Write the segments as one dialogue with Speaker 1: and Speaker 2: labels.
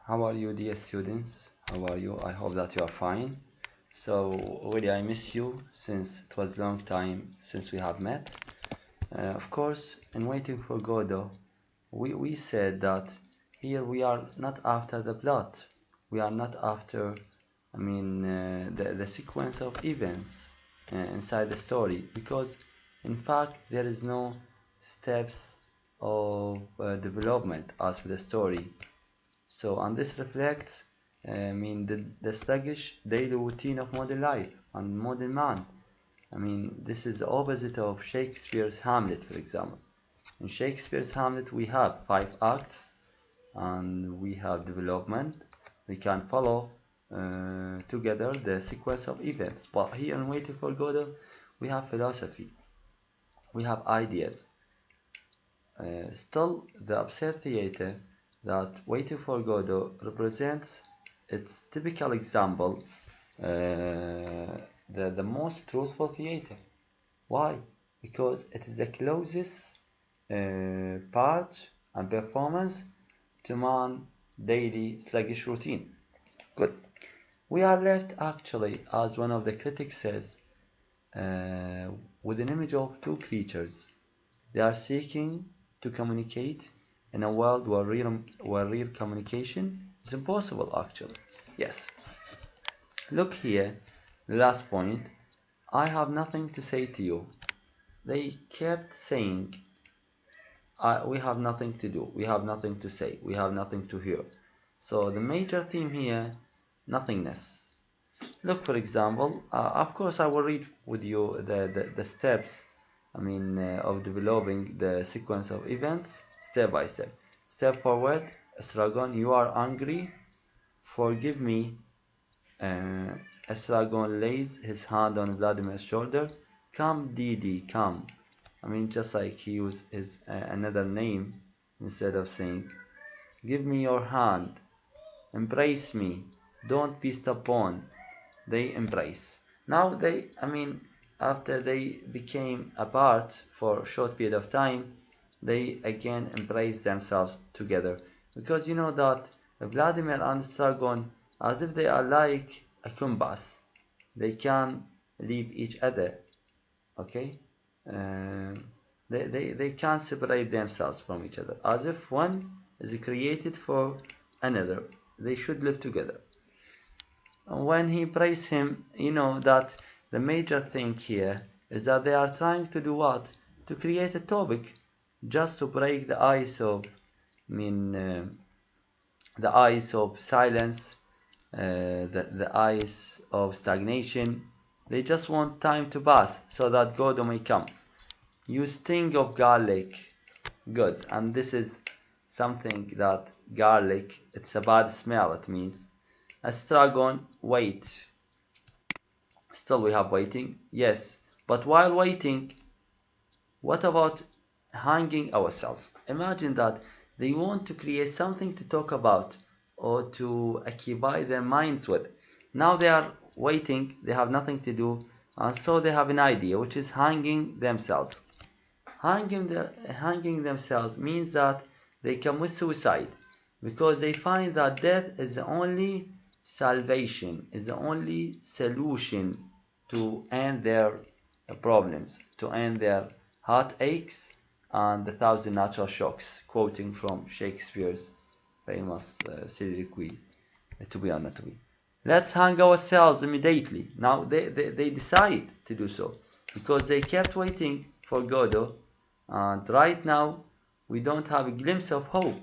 Speaker 1: How are you, dear students? How are you? I hope that you are fine. So, really, I miss you since it was a long time since we have met. Of course, in Waiting for Godot, we said that here we are not after the plot. We are not after, the sequence of events inside the story, because in fact there is no steps of development as for the story. So, and this reflects, the sluggish daily routine of modern life and modern man. This is the opposite of Shakespeare's Hamlet, for example. In Shakespeare's Hamlet, we have 5 acts and we have development. We can follow together the sequence of events. But here in Waiting for Godot, we have philosophy, we have ideas. Still, the absurd theater that Waiting for Godot represents its typical example, the most truthful theater. Why? Because it is the closest part and performance to man's daily sluggish routine. Good. We are left actually, as one of the critics says, with an image of two creatures. They are seeking to communicate in a world where real communication is impossible actually. Yes. Look here, the last point. I have nothing to say to you. They kept saying, we have nothing to do, we have nothing to say, we have nothing to hear. So the major theme here, nothingness. Look, for example, of course I will read with you the steps, of developing the sequence of events step by step. Step forward, Estragon, you are angry, forgive me. Estragon lays his hand on Vladimir's shoulder. Come, Didi, come. Just like he used his another name instead of saying, give me your hand, embrace me, don't be stubborn. They embrace. Now after they became apart for a short period of time, they again embrace themselves together. Because you know that Vladimir and Stragon, as if they are like a compass, they can leave each other. Okay? They can't separate themselves from each other. As if one is created for another. They should live together. When he praised him, you know that the major thing here is that they are trying to do what? To create a topic just to break the ice of, the ice of silence, the ice of stagnation. They just want time to pass so that Godot may come. You stink of garlic. Good. And this is something that garlic, it's a bad smell, it means. Estragon, wait. Still we have waiting. Yes. But while waiting, what about hanging ourselves? Imagine that they want to create something to talk about or to occupy their minds with. Now they are waiting, they have nothing to do, and so they have an idea, which is hanging themselves. Hanging themselves means that they commit suicide because they find that death is the only salvation, is the only solution to end their problems, to end their heartaches and the thousand natural shocks, quoting from Shakespeare's famous soliloquy, to be or not to be. Let's hang ourselves immediately. Now they decide to do so because they kept waiting for Godot, and right now we don't have a glimpse of hope.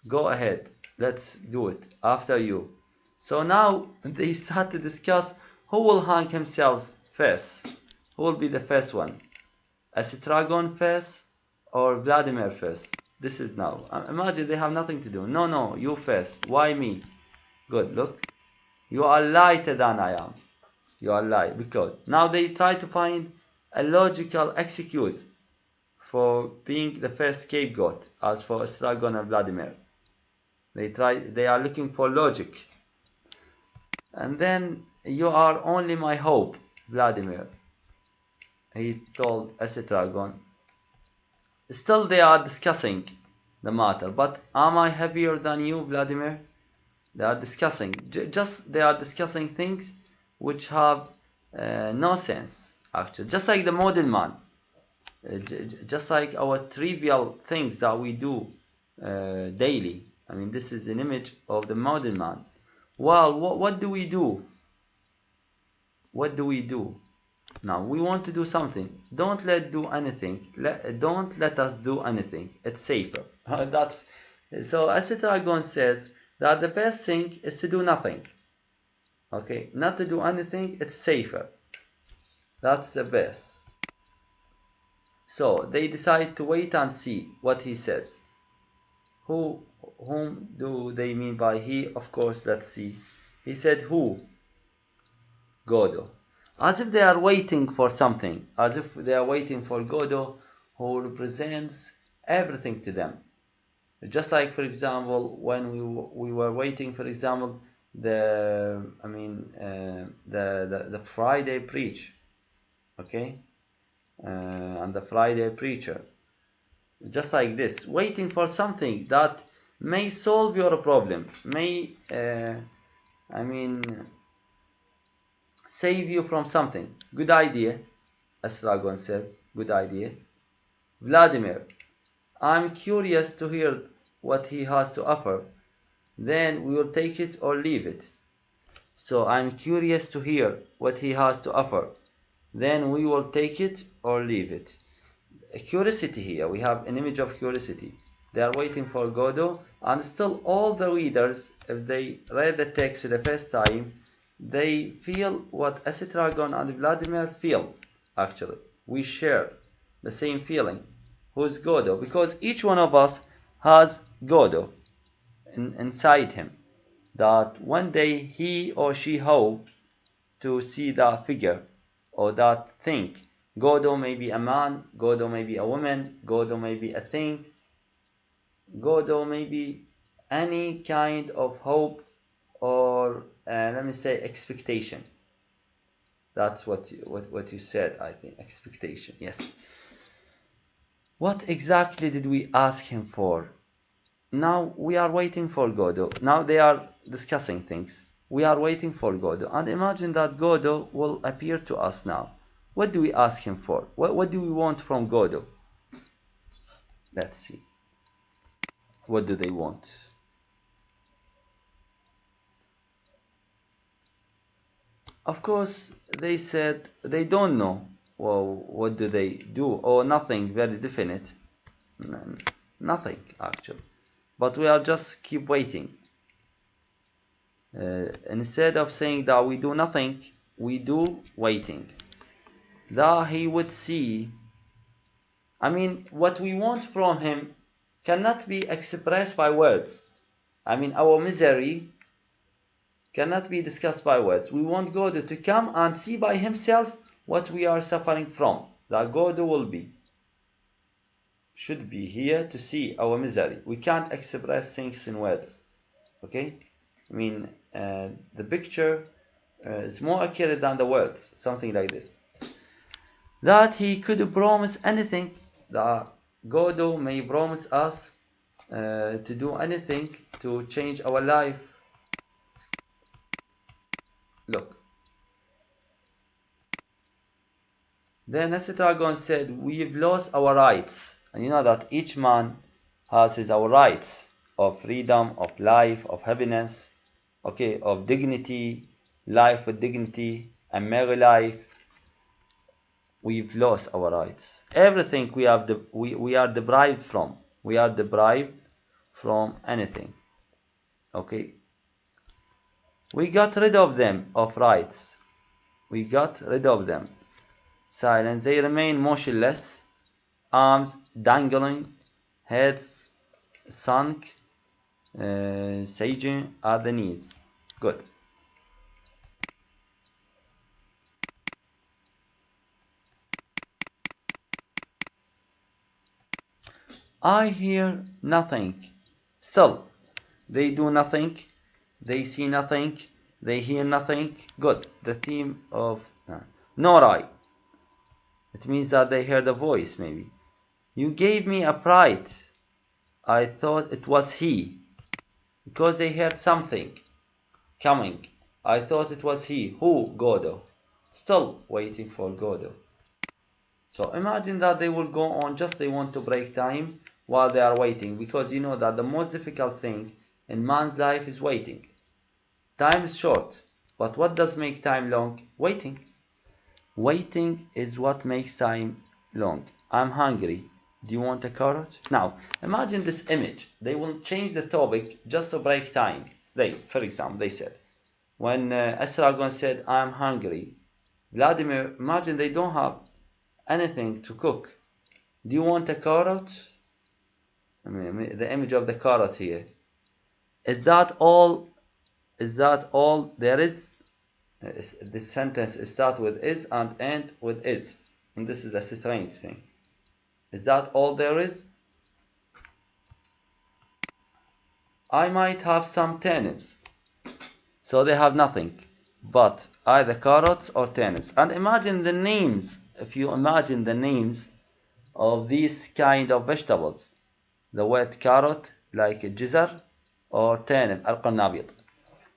Speaker 1: Go ahead, let's do it after you. So now they start to discuss who will hang himself first. Who will be the first one? Estragon first or Vladimir first? This is now. Imagine they have nothing to do. No, you first. Why me? Good, look. You are lighter than I am. You are light because now they try to find a logical excuse for being the first scapegoat as for Estragon and Vladimir. They are looking for logic. And then you are only my hope, Vladimir, he told Estragon. Still they are discussing the matter, but am I heavier than you, Vladimir? They are discussing. They are discussing things which have no sense, actually. Just like the model man. Just like our trivial things that we do daily. I mean, this is an image of the model man. Well, what do we do? What do we do? Now, we want to do something. Don't do anything. Don't let us do anything. It's safer. So Acetragon says that the best thing is to do nothing. Okay, not to do anything, it's safer. That's the best. So they decide to wait and see what he says. Whom do they mean by he? Of course, let's see. He said who? Godo. As if they are waiting for something. As if they are waiting for Godo, who represents everything to them. Just like, for example, when we were waiting, for example, the Friday preach, okay, and the Friday preacher. Just like this, waiting for something that may solve your problem, may save you from something. Good idea, Astragon says. Good idea. Vladimir, I'm curious to hear what he has to offer. Then we will take it or leave it. So I'm curious to hear what he has to offer. Then we will take it or leave it. A curiosity here. We have an image of curiosity. They are waiting for Godo, and still all the readers, if they read the text for the first time, they feel what Acetragon and Vladimir feel. Actually, we share the same feeling. Who's Godo? Because each one of us has Godo inside him. That one day he or she hope to see that figure or that thing. Godo may be a man, Godo may be a woman, Godo may be a thing, Godo may be any kind of hope or let me say expectation. That's what you said, I think. Expectation, yes. What exactly did we ask him for? Now we are waiting for Godo. Now they are discussing things. We are waiting for Godo. And imagine that Godo will appear to us now. What do we ask him for? What do we want from Godo? Let's see. What do they want? Of course, they said they don't know. Well, what do they do? Or nothing very definite. Nothing, actually. But we are just keep waiting. Instead of saying that we do nothing, we do waiting. That he would see. I mean, what we want from him cannot be expressed by words. I mean, our misery cannot be discussed by words. We want Godo to come and see by himself what we are suffering from. That Godo should be here to see our misery. We can't express things in words. Okay? I mean, the picture is more accurate than the words. Something like this. That he could promise anything. That Godo may promise us to do anything to change our life. Look. Then Acetragon said, we've lost our rights. And you know that each man has his our rights of freedom, of life, of happiness, okay, of dignity, life with dignity, a merry life. We've lost our rights. Everything we are deprived from. We are deprived from anything. Okay. We got rid of them, of rights. We got rid of them. Silence. They remain motionless, arms dangling, heads sunk, sagging at the knees. Good. I hear nothing. Still, they do nothing. They see nothing. They hear nothing. Good. The theme of nor I. It means that they heard a voice, maybe. You gave me a fright. I thought it was he. Because they heard something. coming. I thought it was he. Who? Godot. Still waiting for Godot. So imagine that they will go on, just they want to break time while they are waiting, because you know that the most difficult thing in man's life is waiting. Time is short, but what does make time long? Waiting. Waiting is what makes time long. I'm hungry. Do you want a carrot? Now, imagine this image. They will change the topic just to break time. For example, they said, when Esragon said, I'm hungry, Vladimir, imagine they don't have anything to cook. Do you want a carrot? I mean, the image of the carrot here. Is that all? Is that all there is? This sentence starts with is and end with is. And this is a strange thing. Is that all there is? I might have some turnips. So they have nothing but either carrots or turnips. And imagine the names. If you imagine the names of these kind of vegetables. The word carrot, like a jizar, or turnip, al-qannabit.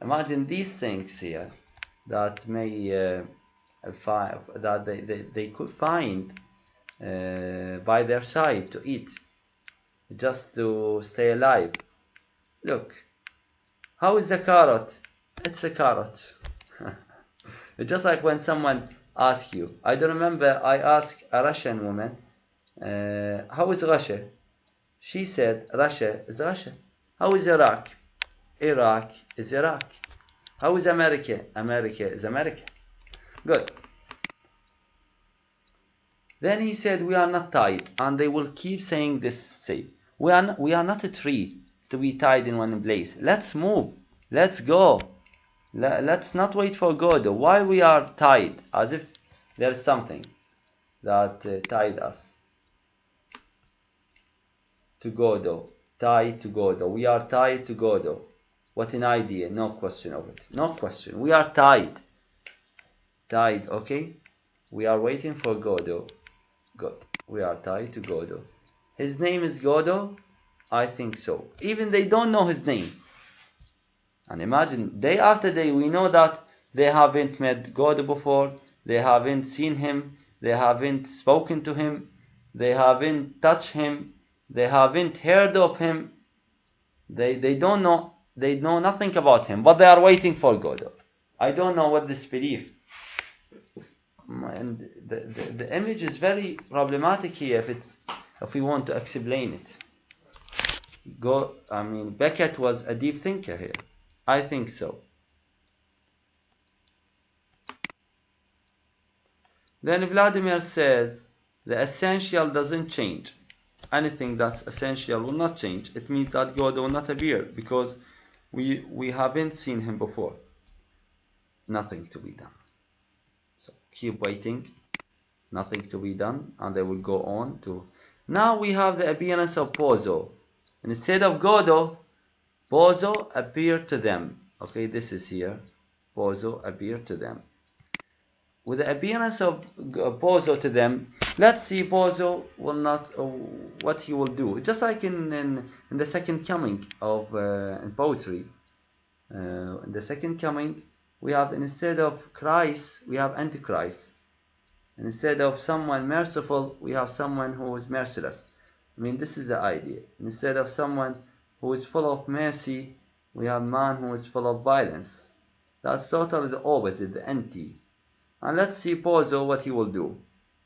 Speaker 1: Imagine these things here that may that they could find by their side to eat, just to stay alive. Look, how is a carrot? It's a carrot. It's just like when someone asks you. I don't remember, I asked a Russian woman, how is Russia? She said, Russia is Russia. How is Iraq? Iraq is Iraq. How is America? America is America. Good. Then he said, we are not tied. And they will keep saying this. Say, we are not a tree to be tied in one place. Let's move. Let's go. Let's not wait for God. Why we are tied? As if there is something that tied us to Godot. Tied to Godot. We are tied to Godot. What an idea. No question of it. No question. We are tied. Tied, okay? We are waiting for Godot. Good. We are tied to Godot. His name is Godot? I think so. Even they don't know his name. And imagine, day after day, we know that they haven't met Godot before. They haven't seen him. They haven't spoken to him. They haven't touched him. They haven't heard of him. They don't know. They know nothing about him. But they are waiting for Godot. I don't know what this belief. And the image is very problematic here if we want to explain it. Beckett was a deep thinker here. I think so. Then Vladimir says the essential doesn't change. Anything that's essential will not change. It means that God will not appear because we haven't seen him before. Nothing to be done. So keep waiting. Nothing to be done, and they will go on to. Now we have the appearance of Pozo. Instead of Godot, Pozo appeared to them. Okay, this is here. Pozo appeared to them. With the appearance of Pozo to them, let's see Pozo will not what he will do. Just like in the second coming of in poetry. In the second coming, we have instead of Christ, we have Antichrist. And instead of someone merciful, we have someone who is merciless. This is the idea. Instead of someone who is full of mercy, we have man who is full of violence. That's totally the opposite, the anti. And let's see Pozo what he will do.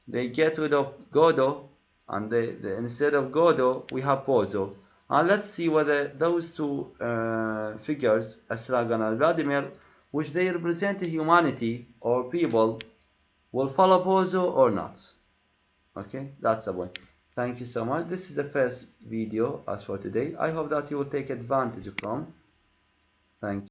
Speaker 1: They get rid of Godot, and instead of Godot, we have Pozo. And let's see whether those two figures, Esragon and Vladimir, which they represent humanity or people, will follow Pozo or not. Okay, that's the point. Thank you so much. This is the first video as for today. I hope that you will take advantage from. Thank you.